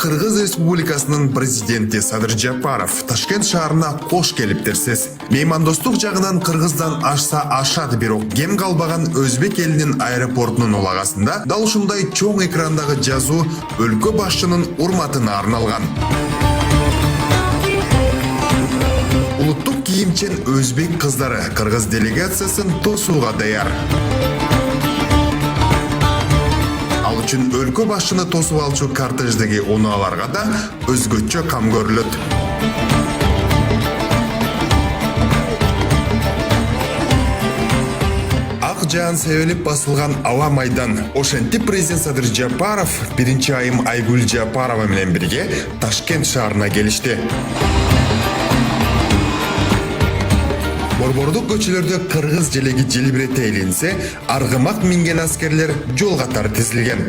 Кыргыз Республикасынын президенти Садыр Жапаров Ташкент шаарына кош келиптерсиз. Меймандостук жагынан Кыргыздан ашса ашат, бирок кем калбаган Өзбек элинин аэропортунун улагасында дал ушундай чоң экрандагы жазуу өлкө башчынын урматына арналган. Улуттук кийимчен өзбек кыздары Кыргыз делегациясын тосууга даяр. Ал үчүн өлкө башчыны тосуп алчу кортеждеги унaalарга да өзгөчө кам көрүлөт. Ак жаан себелип басылган аба майдан. Ошентип президент Садыр Жапаров биринчи айым Айгүл Жапарова менен бирге Ташкент шаарына келишти. Борбордук көчөлөрдө кыргыз желеги желбирете илинсе, аргымак минген аскерлер жол катары тизилген.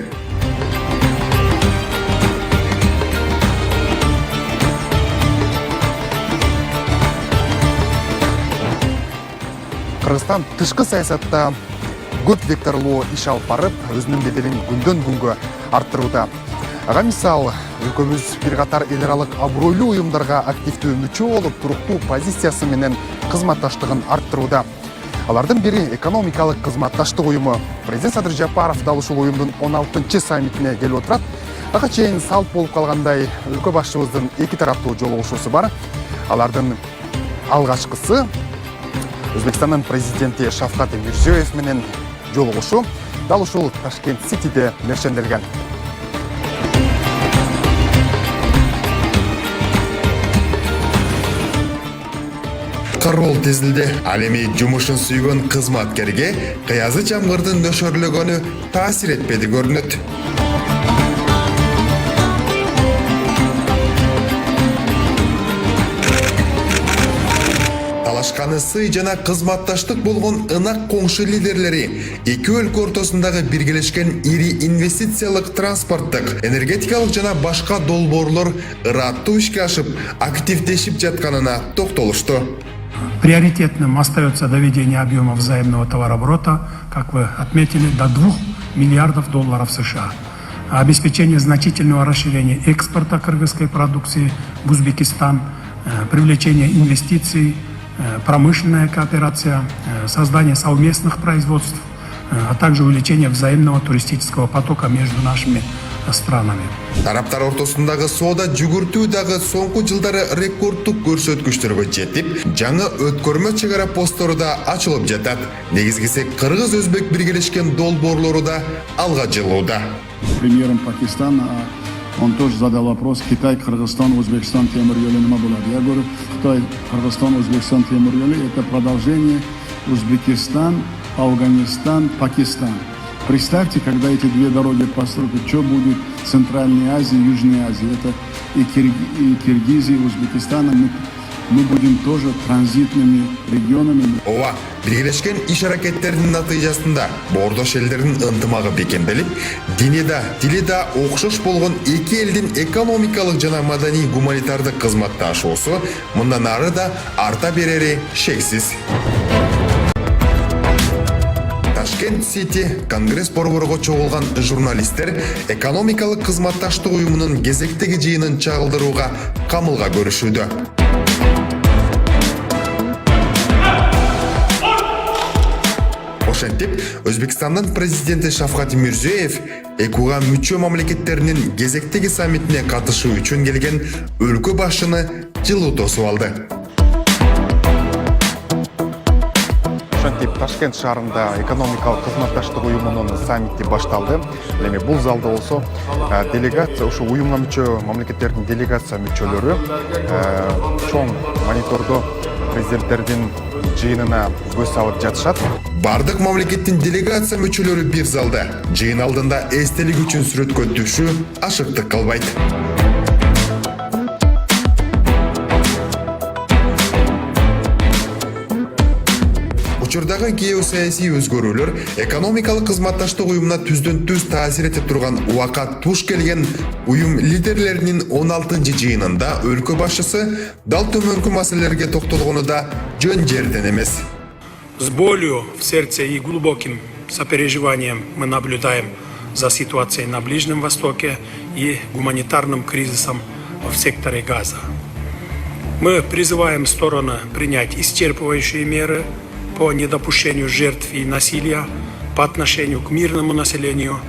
Кыргызстан тышкы саясатта көп векторлуу иш алып барып, өзүнүн беделин күндөн күнгө арттырууда. Ага мисал, өлкөбүз бир катар эл аралык абройлуу уюмдарга активдүү мүчө болуп, туруктуу позициясы менен кызматташтыгын арттырууда. Алардын бири экономикалык кызматташтык уюму. Президент Садыр Жапаров дал ушул уюмдун 16-чы саммитине келип отурат. Ага чейин салт болуп калгандай өлкө башчыбыздын эки тараптуу жолугушуусу бар. Алардын алгачкысы Өзбекстандын президенти Шавкат Мирзиёев менен жолугушуу дал ушул Ташкент Ситиде мерченделген. Карол тизилди. Ал эми жумушун сүйгөн кызматкерге кыязы жамгырдын нөшөрлөгөнү таасир этпеди көрүнөт. Талашканы сый жана кызматташтык болгон ынак коңшу лидерлери эки өлкө ортосундагы биргелешкен ири инвестициялык, транспорттук, энергетикалык жана башка долбоорлор ыраттуу ишке ашып, активдешип жатканына токтолушту. Приоритетным остается доведение объема взаимного товарооборота, как вы отметили, до 2 миллиардов долларов США. Обеспечение значительного расширения экспорта кыргызской продукции в Узбекистан, привлечение инвестиций, промышленная кооперация, создание совместных производств, а также увеличение взаимного туристического потока между нашими странами. Тараптар ортосундагы соода жүгүртүү дагы соңку жылдары рекорддук көрсөткүчтөргө жетип, жаңы өткөрмө чек ара постору да ачылып жатат. Негизгиси кыргыз-өзбек биргелешкен долбоорлору да алга жылууда. Премьером Пакистана он тоже задал вопрос: Китай, Кыргызстан, Узбекистан, темирёли нема болот? Я говорю, Китай, Кыргызстан, Узбекистан, темирёли — это продолжение Узбекистан, Афганистан, Пакистан. Представьте, когда эти две дороги построят, что будет в Центральной Азии, Южной Азии. Это и Киргизия, и Узбекистан. Мы будем тоже транзитными регионами. Ооба, биргелешкен иш аракеттердин натыйжасында боордош элдердин ынтымагы бекемделип, дини да, тили да окшош болгон эки элдин экономикалык жана маданий гуманитардык кызматташуусу мындан ары да арта берери шексиз. Ташкент Сити Конгресс борборго чогулган журналисттер экономикалык кызматташтык уюмунун кезектеги жыйынын чагылдырууга камылга көрүшүүдө. Ошентип, Өзбекстандын президенти Шавкат Мирзиёев ЭКУга мүчө мамлекеттеринин кезектеги саммитине катышуу үчүн келген өлкө башчыны жылуу тосуп алды. Ошентип, Ташкент шаарында экономикалык кызматташтык уюмунун саммити башталды. Эми бул залда болсо делегация, ушу уюмга мүчө мамлекеттердин делегация мүчөлөрү чоң монитордо президенттердин жыйынына көз салып жатышат. Бардык мамлекеттин делегация мүчөлөрү бир залда. Жыйын алдында эстелик үчүн сүрөткө түшүү ашыктык кылбайт. Учурдагы геосаясий өзгөрүүлөр экономикалык кызматташтык уюмуна түздөн-түз таасир этип турган убакыт туш келген уюм лидерлеринин 16-жыйынында өлкө башчысы дал төмөнкү маселелерге токтолгону да жөн жерден эмес. С болью в сердце и глубоким сопереживанием мы наблюдаем за ситуацией на Ближнем Востоке и гуманитарным кризисом в секторе Газа. Мы призываем стороны принять исчерпывающие меры по недопущению жертв и насилия по отношению к мирному населению,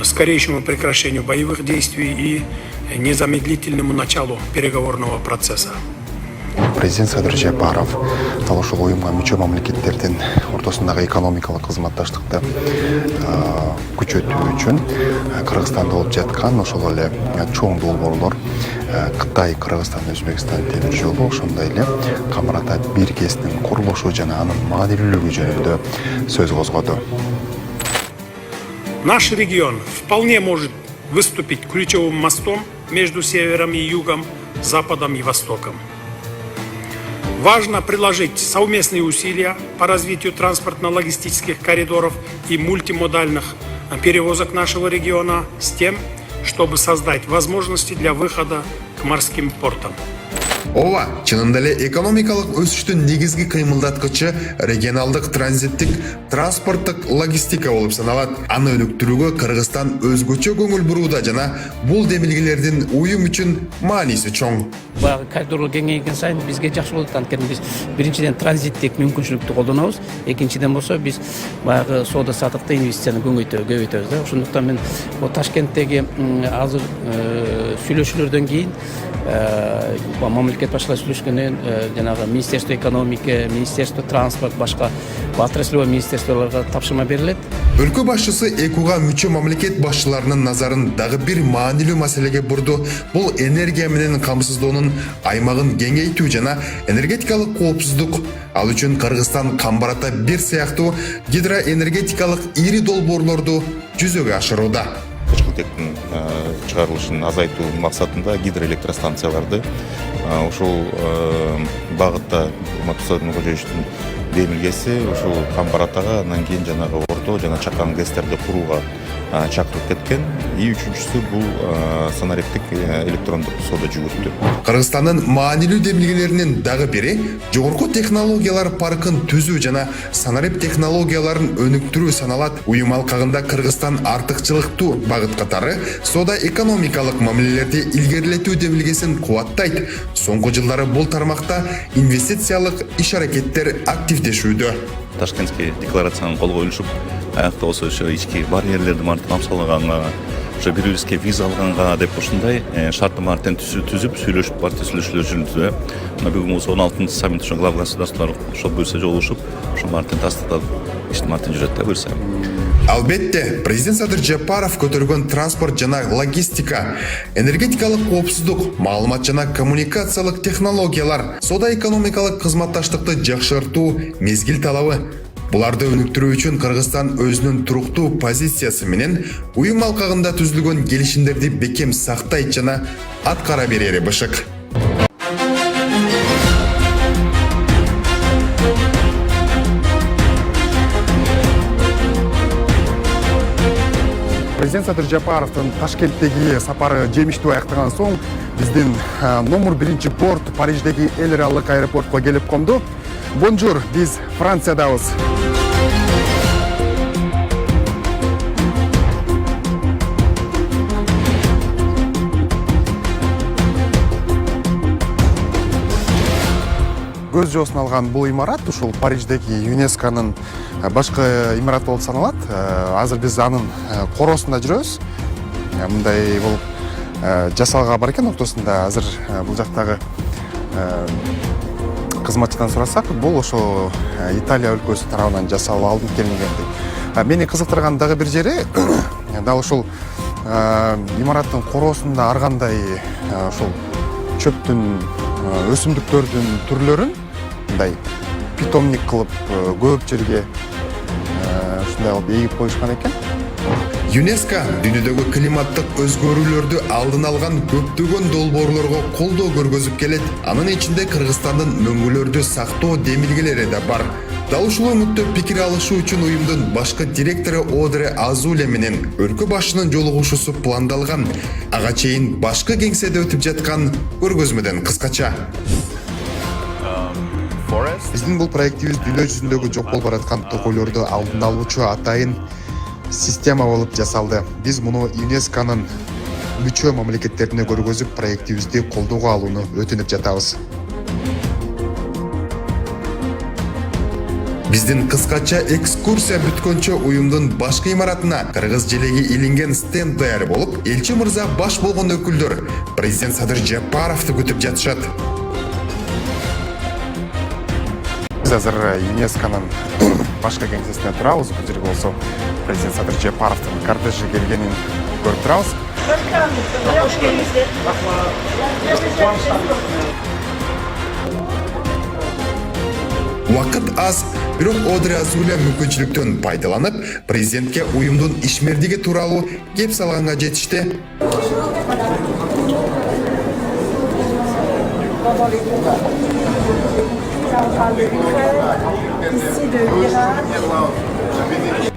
скорейшему прекращению боевых действий и незамедлительному началу переговорного процесса. Президент Садыр Жапаров дал ушул уюмга мүчө мамлекеттердин ортосундагы экономикалык кызматташтыкты күчөтүү үчүн Кыргызстанда болуп жаткан ошол эле чоң долбоорлор Кытай, Кыргызстан, Өзбекстан темир жолу, ошондой эле Камарата бир КЭСтин курулушу жана анын маанилүүлүгү жөнүндө сөз козгоду. Наш регион вполне может выступить ключевым мостом между севером и югом, западом и востоком. Важно приложить совместные усилия по развитию транспортно-логистических коридоров и мультимодальных перевозок нашего региона с тем, чтобы создать возможности для выхода к морским портам. Ооба, чынында эле экономикалык өсүштүн негизги кыймылдаткычы регионалдык транзиттик транспорттук логистика болуп саналат. Аны өнүктүрүүгө Кыргызстан өзгөчө көңүл бурууда жана бул демилгелердин уюм үчүн мааниси чоң. Баягы коридорлор кеңейген сайын бизге жакшы болот, анткени биз биринчиден транзиттик мүмкүнчүлүктү колдонобуз, экинчиден болсо биз баягы соода саттыкта инвестицияны көбөйтөбүз да. Ошондуктан мен Ташкенттеги азыр сүйлөшүүлөрдөн кийин мамлекет башкалар сүйлөшкөндөн жанагы Министерство экономика, Министерство транспорт, башка отраслевой министерстволорго тапшырма берилет. Өлкө башчысы ЭКУга мүчө мамлекет башчыларынын назарын дагы бир маанилүү маселеге бурду. Бул энергия менен камсыздоонун аймагын кеңейтүү жана энергетикалык коопсуздук. Ал үчүн Кыргызстан Камбарата бир сыяктуу гидроэнергетикалык ири долбоорлорду жүзөгө ашырууда. Кычкылтектин чыгарылышын азайтуу максатында гидроэлектростанцияларды ушул багытта Матусадын Кожоевичтин демилгеси ушул Камбаратага, анан кийин жанагы орто жана чакан ГЭСтерди курууга чакырып кеткен. И үчүнчүсү бул санариптик электрондук соода жүгүртүү. Кыргызстандын маанилүү демилгелеринин дагы бири жогорку технологиялар паркын түзүү жана санарип технологияларын өнүктүрүү саналат. Уюм алкагында Кыргызстан артыкчылыктуу багыт катары соода экономикалык мамилелерди илгерилетүү демилгесин кубаттайт. Соңку жылдары бул тармакта инвестициялык иш-аракеттер активдешүүдө. Ташкентский декларацияны кол коюлушуп, аякта болсо ички барьерлерди камсалганга, бирибизге виза алганга деп ушундай шарты мартен түзүп сүйлөшүп, партия сүйлөшүүлөр жүргүздү. Бүгүн 16 саммит глав государстволор ошол буюрса жолугушуп, ошол мартен тастыктап, мартен жүрөт да буюрса. Албетте, президент Садыр Жапаров көтөргөн транспорт жана логистика, энергетикалык коопсуздук, маалымат жана коммуникациялык технологиялар, соода экономикалык кызматташтыкты жакшыртуу мезгил талабы. Буларды өнүктүрүү үчүн Кыргызстан өзүнүн туруктуу позициясы менен уюм алкагында түзүлгөн келишимдерди бекем сактайт жана аткара берери бышык. Президент Садыр Жапаровдун Ташкенттеги сапары жемиштүү аяктаган соң биздин номер 1 порт Париждеги эл аралык аэропортко келип конду. Бонжур, биз Франциядабыз. Көз жоосун алган бул имарат ушул Париждеги ЮНЕСКОнун башкы имараты болуп саналат. Азыр биз анын коросунда жүрөбүз. Мындай болуп жасалга бар экен ортосунда. Азыр бул жактагы кызматчыдан сурасак, бул ошо Италия өлкөсү тарабынан жасалып алынып келингендей. Мени кызыктырган дагы бир жери дал ушул имараттын коросунда ар кандай ушул чөптүн, өсүмдүктөрдүн түрлөрүн мындай питомник кылып көп жерге ушундай кылып эгип коюшкан экен. ЮНЕСКО дүйнөдөгү климаттык өзгөрүүлөрдү алдын алган көптөгөн долбоорлорго колдоо көргөзүп келет. Анын ичинде Кыргызстандын мөңгүлөрдү сактоо демилгелери да бар. Дал ушул өңүттө пикир алышуу үчүн уюмдун башкы директору Одре Азуле менен өлкө башчынын жолугушуусу пландалган. Ага чейин башкы кеңседе өтүп жаткан көргөзмөдөн кыскача. Биздин бул проектибиз дүйнө жүзүндөгү жок болуп бараткан токойлорду алдын алуучу атайын система болуп жасалды. Биз муну ЮНЕСКОнун мүчө мамлекеттерине көргөзүп проектибизди колдоого алууну өтүнүп жатабыз. Биздин кыскача экскурсия бүткөнчө уюмдун башкы имаратына кыргыз желеги илинген стенд даяр болуп, элчи мырза баш болгон өкүлдөр президент Садыр Жапаровду күтүп жатышат. Биз азыр ЮНЕСКОнун башкы кеңсесине турабыз. Бул жерге болсо президент Садыр Жапаровдун кортежи келгенин көрүп турабыз. Вакыт аз, бирок Одри Азуля мүмкүнчүлүктөн пайдаланып, президентке уюмдун ишмердиги тууралуу кеп салганга жетишти.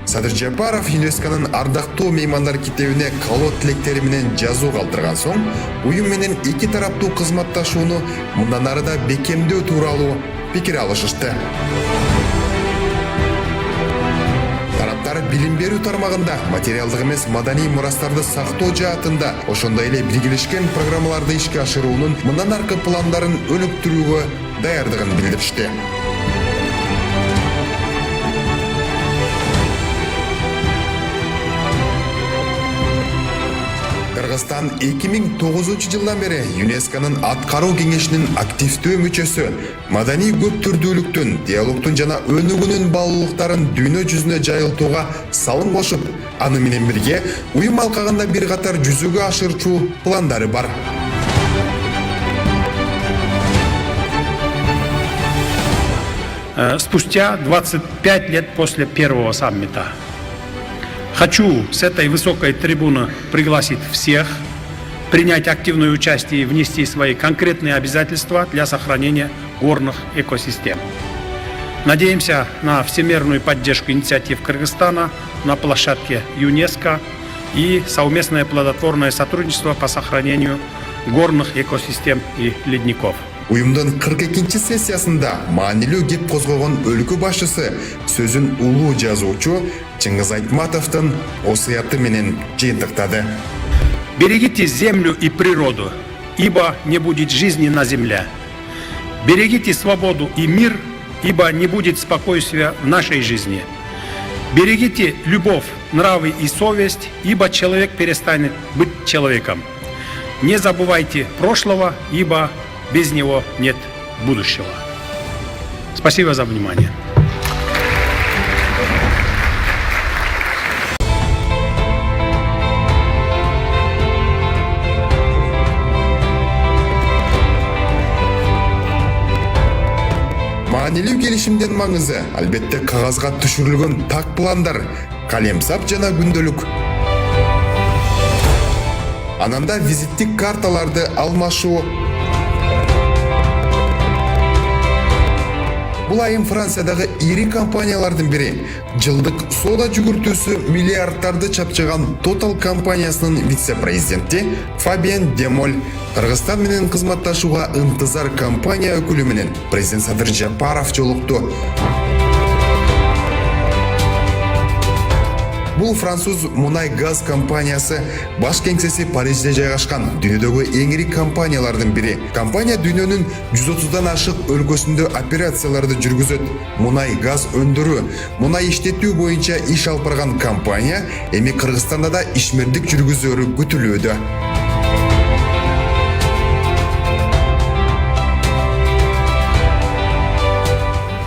Садыр Жапаров ЮНЕСКонун ардактуу меймандар китебине каалоо тилектери менен жазуу калтырган соң, уюм менен эки тараптуу кызматташууну мындан ары да бекемдөө тууралуу пикир алышышты. Тараптар билим берүү тармагында материалдык эмес маданий мурастарды сактоо жаатында, ошондой эле биргелешкен программаларды ишке ашыруунун мындан аркы пландарын өнүктүрүүгө даярдыгын билдиришти. Кыргызстан 2009 жылдан бери ЮНЕСКонун аткаруу кеңешинин активдүү мүчөсү, маданий көп түрдүүлүктүн, диалогтун жана өнүгүүнүн баалуулуктарын дүйнө жүзүнө жайылтууга салым кошуп, аны менен бирге уюм алкагында бир катар жүзөгө ашырчу пландары бар. Спустя 25 лет после первого саммита хочу с этой высокой трибуны пригласить всех принять активное участие и внести свои конкретные обязательства для сохранения горных экосистем. Надеемся на всемирную поддержку инициатив Кыргызстана на площадке ЮНЕСКО и совместное плодотворное сотрудничество по сохранению горных экосистем и ледников. Уюмдун 42-чи сессиясында маанилүү кеп козгогон өлкө башчысы сөзүн улуу жазуучу Чыңгыз Айтматовдун осуяты менен жыйынтыктады. Берегите землю и природу, ибо не будет жизни на земле. Берегите свободу и мир, ибо не будет спокойствия в нашей жизни. Берегите любовь, нравы и совесть, ибо человек перестанет быть человеком. Не забывайте прошлого, ибо без него нет будущего. Спасибо за внимание. Маанилүү келишимдин маңызы албетте кагазга түшүрүлгөн так пландар, калемсап жана күндөлүк. Ананда визиттик карталарды алмашуу. Бул айым Франциядагы ири компаниялардын бири, жылдык соода жүгүртүүсү миллиарддарды чапчыган Total компаниясынын вице-президенти Фабиан Демоль Кыргызстан менен кызматташууга ынтызар компания өкүлү менен президент Садыр Жапаров жолукту. Бул француз мунай-газ компаниясы баш кеңсеси Парижде жайгашкан дүйнөдөгү эң ири компаниялардын бири. Компания дүйнөнүн 130дан ашык өлкөсүндө операцияларды жүргүзөт. Мунай-газ өндүрүү, мунай иштетүү боюнча иш алып барган компания эми Кыргызстанда да ишмердик жүргүзөрү күтүлүүдө.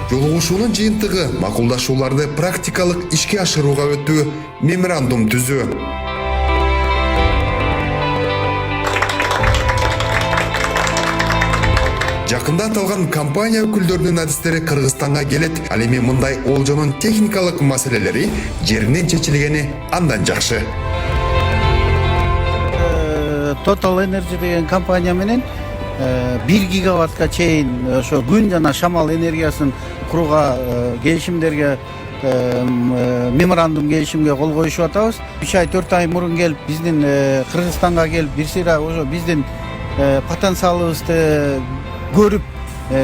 Жолугушуунун жыйынтыгы макулдашууларды практикалык ишке ашырууга өтүү, меморандум түзүү. Жакында аталган компания өкүлдөрүнүн адистери Кыргызстанга келет. Ал эми мындай олжонун техникалык маселелери жеринен чечилгени андан жакшы. Total Energy деген компания менен 1 гигаваттка чейин ошо күн жана шамал энергиясын курууга келишимдерге меморандум келишимге кол коюшуп атабыз. 3 ай 4 ай мурун келип биздин Кыргызстанга келип бир сыйра ошо биздин потенциалыбызды көрүп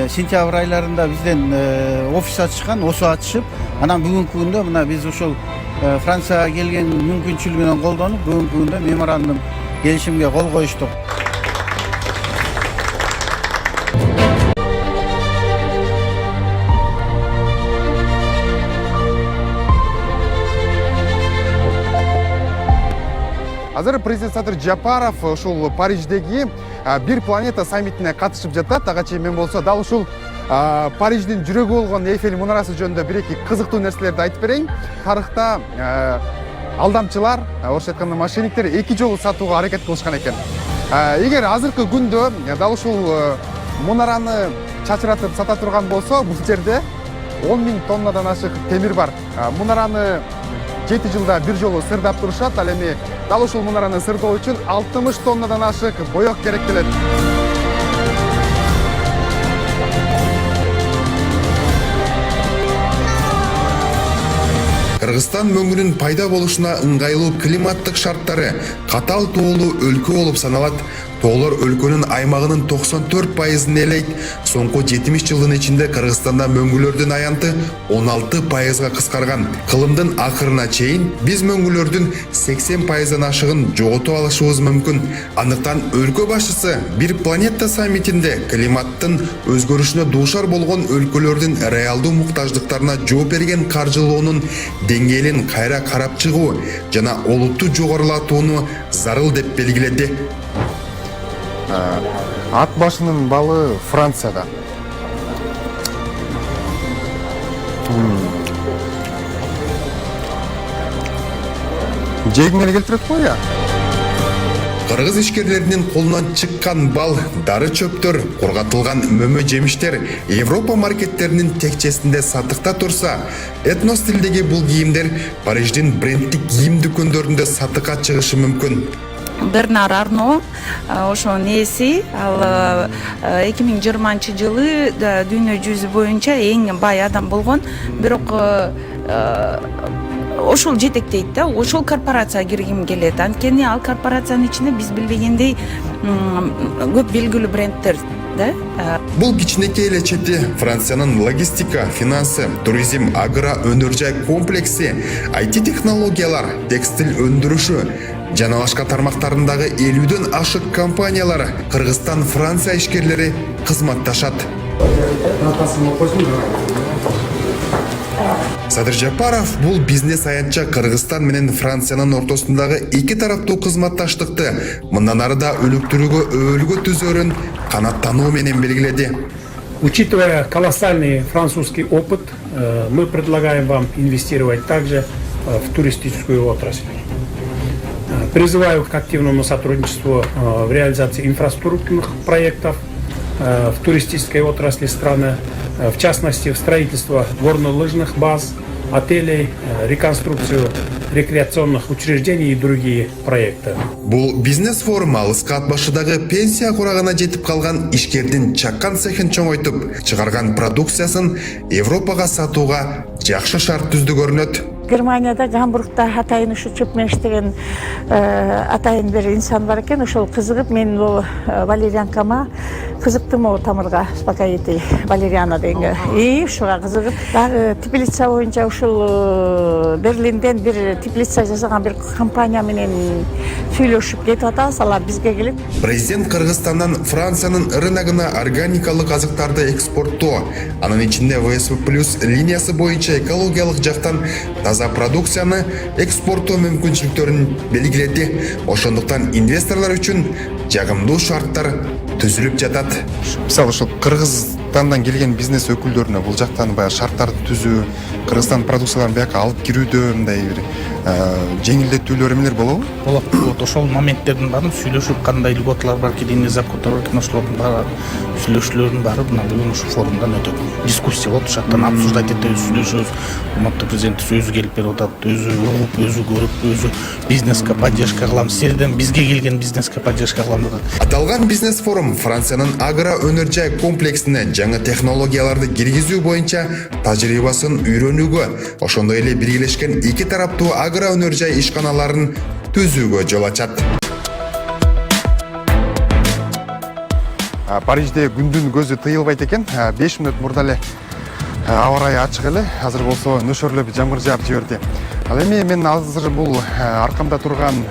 сентябрь айларында бизден офис ачышкан, осу ачышып, анан бүгүнкү күндө мына биз ошол Францияга келген мүмкүнчүлүгүнөн колдонуп бүгүнкү күндө меморандум келишимге кол коюштук. Азыр президент Садыр Жапаров ушул Париждеги бир планета саммитине катышып жатат. Ага чейин мен болсо дал ушул Париждин жүрөгү болгон Эйфель мунарасы жөнүндө бир-эки кызыктуу нерселерди айтып берейин. Тарыхта алдамчылар, орусча айтканда мошенниктер 2 жолу сатууга аракет кылышкан экен. Эгер азыркы күндө дал ушул мунараны чачыратып сата турган болсо, бул жерде 10 000 тоннадан ашык темир бар. Мунараны 7 жылда бир жолу сырдап турушат. Ал эми дал ушул мунараны сырдоо үчүн 60 тоннадан ашык боек керектелет. Кыргызстан мөңгүнүн пайда болушуна ыңгайлуу климаттык шарттары катал тоолуу өлкө болуп саналат. Тоолор өлкөнүн аймагынын 94%-ын ээлейт. Соңку 70 жылдын ичинде Кыргызстанда мөңгүлөрдүн аянты 16%-га кыскарган. Кылымдын акырына чейин биз мөңгүлөрдүн 80%-дан ашыгын жоготуп алышыбыз мүмкүн. Андыктан өлкө башчысы бир планета саммитинде климаттын өзгөрүшүнө дуушар болгон өлкөлөрдүн реалдуу муктаждыктарына жооп берген каржылоонун деңгээлин кайра карап чыгуу жана олутту жогорулатууну зарыл деп белгиледи. Ат башынын балы Францияда. Жегиңе эле келтирет го я? Кыргыз ишкерлеринин колунан чыккан бал, дары чөптөр, кургатылган мөмө жемиштер Европа маркеттеринин текчесинде сатыкта турса, этнос стилдеги бул кийимдер Париждин брендтик кийим дүкөндөрүндө сатыкка чыгышы мүмкүн. Бернар Арно ошонун ээси, ал 2020 жылы дүйнө жүзү боюнча эң бай адам болгон. Бирок ошол жетектейт да, ошол корпорацияга киргим келет. Анткени ал корпорациянын ичинде биз билбегендей көп белгилүү брендтер да. Бул кичинекей эле чети Франциянын логистика, финансы, туризм, агро өнөр жай комплекси, IT технологиялар, текстиль өндүрүшү жана башка тармактарындагы 50дөн ашык компаниялар Кыргызстан, Франция ишкерлери кызматташат. Садыр Жапаров бул бизнес аянтча Кыргызстан менен Франциянын ортосундагы эки тараптуу кызматташтыкты мындан ары да өнүктүрүүгө өбөлгө түзөрүн канаттануу менен белгиледи. Учитывая колоссальный французский опыт, мы предлагаем вам инвестировать также в туристическую отрасль. Призываю к активному сотрудничеству в реализации инфраструктурных проектов в туристической отрасли страны, в частности в строительство горнолыжных баз, отелей, реконструкцию рекреационных учреждений и другие проекты. Бул бизнес-форум алыска ат башыдагы пенсия курагына жетип калган ишкердин чаккан цехин чоңойтуп, чыгарган продукциясын Европага сатууга жакшы шарт түздү көрүнөт. Германияда Гамбургда атайын ушу чөпмөн иштеген атайын бир инсан бар экен. Ошол кызыгып мен бул валерьянкама кызыктым, о тамырга спокойный валерьяна дегенге. Ушуга кызыгып, дагы теплица боюнча ушул Берлинден бир теплица жасаган бир компания менен сүйлөшүп кетип атабыз, алар бизге келип. Президент Кыргызстандан Франциянын рыногуна органикалык азыктарды экспорттоо, анын ичинде ВСП+ линиясы боюнча экологиялык жактан таза продукцияны экспорттоо мүмкүнчүлүктөрүн белгиледи. Ошондуктан инвесторлор үчүн жагымдуу шарттар түзүлүп жатат. Мисалы ушул Кыргызстандан келген бизнес өкүлдөрүнө бул жактан баягы шарттарды түзүү, Кыргызстан продукцияларын бияка алып кирүүдө мындай бир жеңилдетүүлөр эмелер болобу? Болот. Ошол моменттердин баарын сүйлөшүп, кандай льготалар бар, кедейный закондор бар, ошолордун баары сүйлөшүүлөрдүн баары мына бүгүн ушу форумдан өтөт. Дискуссия болот, ошол жактан обсуждать этебиз, сүйлөшөбүз. Урматтуу президент өзү келип берип атат, өзү угуп, өзү көрүп, өзү бизнеске поддержка кылам, силерден бизге келген бизнеске поддержка кылам деп. Аталган бизнес-форум Франциянын агро өнөр жай комплексине жаңы технологияларды киргизүү боюнча тажрыйбасын үйрөнүүгө, ошондой эле биргелешкен эки тараптуу агро өнөр жай ишканаларын түзүүгө жол ачат. Парижде күндүн көзү тыйылбайт экен. 5 мүнөт мурда эле аба ырайы ачык эле. Азыр болсо нөшөрлөп жамгыр жаап жиберди. Ал эми мен азыр бул аркамда турган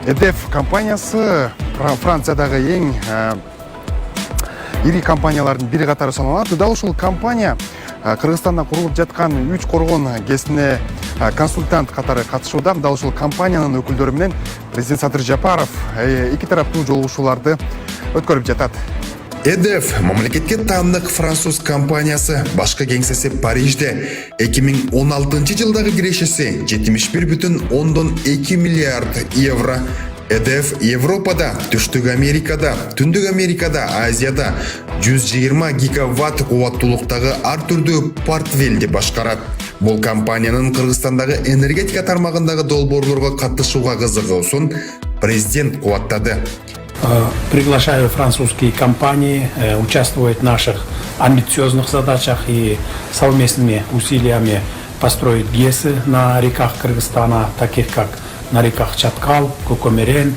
EDF компаниясы Франциядағы ең ири компаниялардың бири катары саналат. Дал ушул компания Кыргызстанда курулуп жаткан 3 коргон кесине консультант катары катышууда. Дал ушул компаниянын өкүлдөрү менен президент Садыр Жапаров эки тараптуу жолугушууларды өткөрүп жатат. EDF мамлекетке таандык француз компаниясы башкы кеңсеси Парижде 2016 жылдагы кирешеси 71,2 миллиард евро. EDF Европада, Түштүк Америкада, Түндүк Америкада, Азияда 120 гигаватт кубаттуулуктагы ар түрдүү портфелди башкарат. Бул компаниянын Кыргызстандагы энергетика тармагындагы долбоорлорго катышууга кызыгуусун президент кубаттады. Приглашаю французские компании участвовать в наших амбициозных задачах и совместными усилиями построить ГЭСы на реках Кыргызстана, таких как на реках Чаткал, Кукомерен,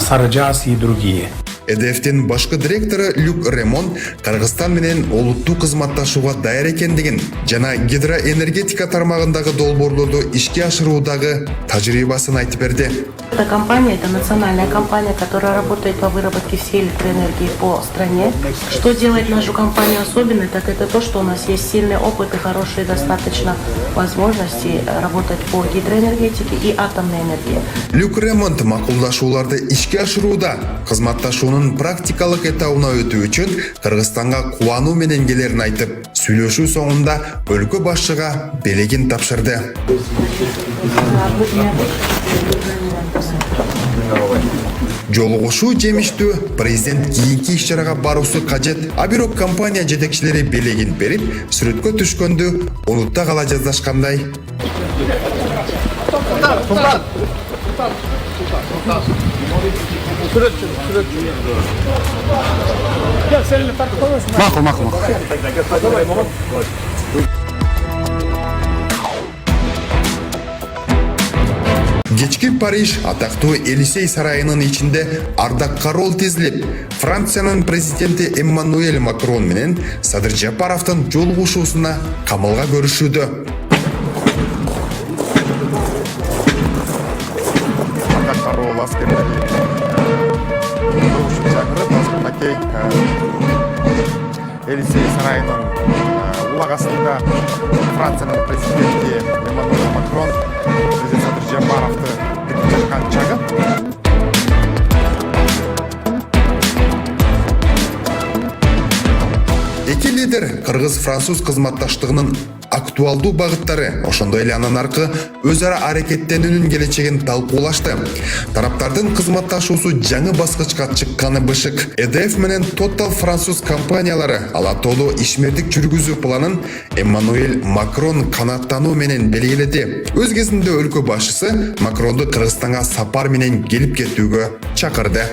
Сарыжас и другие. EDF'тин башкы директору Люк Ремон Кыргызстан менен олуттуу кызматташууга даяр экендигин жана гидроэнергетика тармагындагы долбоорлорду ишке ашыруудагы тажрыйбасын айтып берди. Эта компания, это национальная компания, которая работает по выработке всей электроэнергии по стране. Что делает нашу компанию особенной, так это то, что у нас есть сильный опыт и хорошие достаточно возможности работать по гидроэнергетике и атомной энергии. Люк Ремонт макулдашууларды ишке ашырууда кызматташуунун практикалык этабына өтүү үчүн Кыргызстанга кубануу менен келерин айтып, сүйлөшүү соңунда өлкө башчыга белегин тапшырды. Жолугушуу жемиштүү, президент кийинки иш-чарага баруусу кажет. А бирок компания жетекчилери белегин берип, сүрөткө түшкөндү унутта кала жаздашкандай. Макул. Кечки Париж атактуу Элисей сарайынын ичинде ардакка рол тизилип, Франциянын президенти Эммануэль Макрон менен Садыр Жапаровдун жолугушуусуна камалга көрүшүүдө. Ардакка рол аскерлери Элисей сарайынын улагасында Франциянын президенти Эммануэль Макрон президент Садыр Жапаровду күтүп жаткан чагы. Эки лидер кыргыз-француз кызматташтыгынын актуалдуу багыттары, ошондой эле андан аркы өз ара аракеттенүүнүн келечегин талкуулашты. Тараптардын кызматташуусу жаңы баскычка чыкканы бышык. EDF менен Total француз компаниялары ала толуу ишмердик жүргүзүү планын Эммануэль Макрон канаттануу менен белгиледи. Өз кезинде өлкө башчысы Макронду Кыргызстанга сапар менен келип кетүүгө чакырды.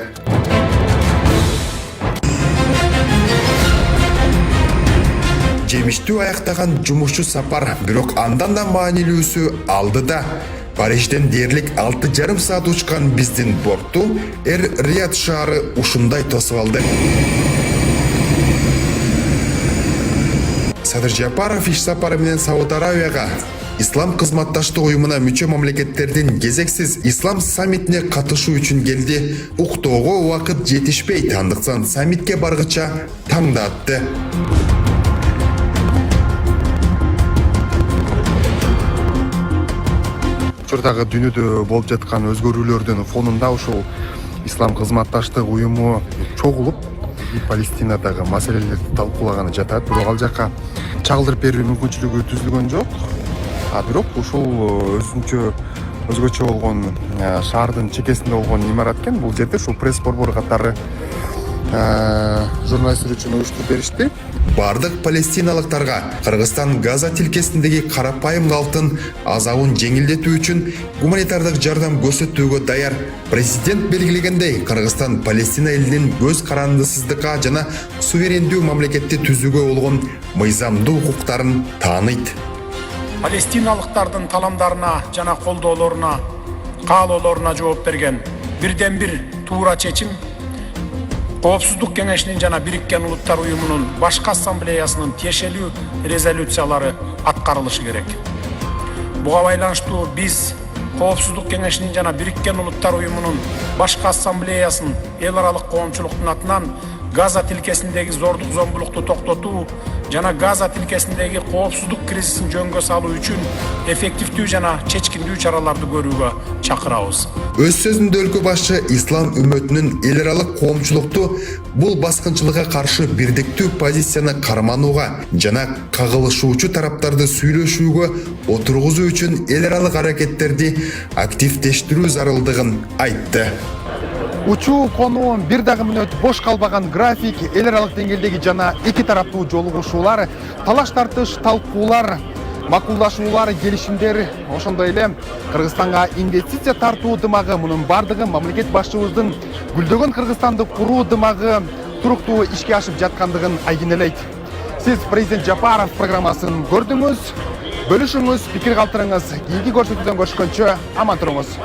Жемиштүү аяктаган жумушчу сапар, бирок андан да маанилүүсү алдыда. Парижден дээрлик 6,5 саат учкан биздин бортту Эр-Рияд шаары ушундай тосуп алды. Садыр Жапаров иш сапары менен Сауд Арабияга, Ислам кызматташтык уюмуна мүчө мамлекеттердин кезексиз ислам саммитине катышуу үчүн келди. Уктоого убакыт жетишпейт, андыктан саммитке баргыча таңда атты. Учурдагы дүйнөдө болуп жаткан өзгөрүүлөрдүн фонунда ушул ислам кызматташтык уюму чогулуп Палестинадагы маселелерди талкуулаганы жатат. Бирок ал жака чагылдырып берүү мүмкүнчүлүгү түзүлгөн жок. А бирок ушул өзгөчө болгон шаардын чекесинде болгон имарат экен. Бул жерде ушул пресс борбор катары журналисттер үчүн уюштуруп беришти. Бардык палестиналыктарга Кыргызстан Газа тилкесиндеги карапайым калктын азабын жеңилдетүү үчүн гуманитардык жардам көрсөтүүгө даяр. Президент белгилегендей, Кыргызстан Палестина элинин көз карандысыздыкка жана суверендүү мамлекетти түзүүгө болгон мыйзамдуу укуктарын тааныйт. Палестиналыктардын таламдарына жана колдоолоруна, каалоолоруна жооп берген бирден бир туура чечим Коопсуздук кеңешинин жана Бириккен Улуттар уюмунун башкы ассамблеясынын тиешелүү резолюциялары аткарылышы керек. Буга байланыштуу биз Коопсуздук кеңешинин жана Бириккен Улуттар уюмунун башкы ассамблеясынын эл аралык коомчулуктун атынан Газа тилкесиндеги зордук зомбулукту токтотуу жана Газа тилкесиндеги коопсуздук кризисин жөнгө салуу үчүн эффективдүү жана чечкиндүү чараларды көрүүгө чакырабыз. Өз сөзүндө өлкө башчы ислам үммөтүнүн эл аралык коомчулукту бул баскынчылыкка каршы бирдиктүү позицияны карманууга жана кагылышуучу тараптарды сүйлөшүүгө отургузуу үчүн эл аралык аракеттерди активдештирүү зарылдыгын айтты. Учуу конуу бир дагы мүнөт бош калбаган график, эл аралык деңгээлдеги жана эки тараптуу жолугушуулар, талаш тартыш, талкуулар, макулдашуулар, келишимдер, ошондой эле Кыргызстанга инвестиция тартуу дымагы, мунун бардыгы мамлекет башчыбыздын гүлдөгөн Кыргызстанды куруу дымагы туруктуу ишке ашып жаткандыгын айгинелейт. Сиз президент Жапаров программасын көрдүңүз, бөлүшүңүз, пикир калтырыңыз. Кийинки көрсөтүүдөн көрүшкөнчө аман туруңуз.